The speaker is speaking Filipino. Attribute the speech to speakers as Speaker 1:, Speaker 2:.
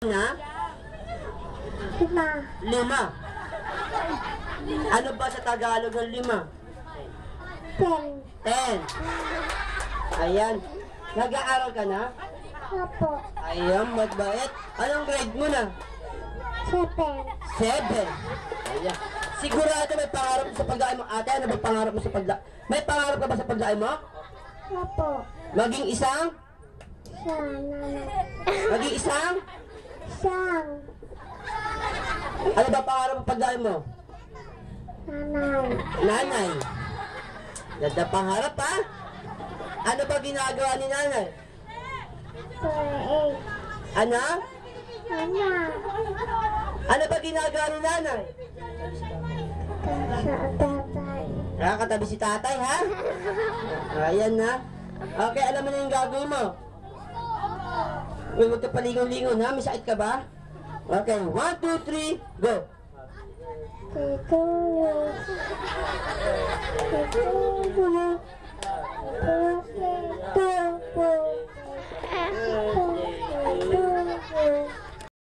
Speaker 1: Na? 5. Ano ba sa Tagalog ng 5? 10. Ayan. Nag-aaral ka na?
Speaker 2: Opo.
Speaker 1: Ayan, mabait. Anong grade mo na? 7. Ayan. Sigurado may pangarap mo sa pagdaing mo, ate? Ano ba pangarap mo sa pagdaing? May pangarap ka ba sa pagdaing mo?
Speaker 2: Opo.
Speaker 1: Maging isang?
Speaker 2: Nanay.
Speaker 1: Maging isang?
Speaker 2: Siyang.
Speaker 1: Ano ba pangarap mo sa pagdaing mo?
Speaker 2: Nanay.
Speaker 1: Nanay. Ganda pangarap, ha? Ano ba ginagawa ni nanay?
Speaker 2: Pray.
Speaker 1: Ano?
Speaker 2: Mama.
Speaker 1: Ano ba ginagawa ni nanay?
Speaker 2: Sa tatay.
Speaker 1: Nakakatabi si tatay, ha? Ayan na. Okay, alam mo na yung gagawin mo. Huwag ka palingon-lingon, ha? May sakit ka ba? Okay, 1, 2, 3, go!
Speaker 2: Tito.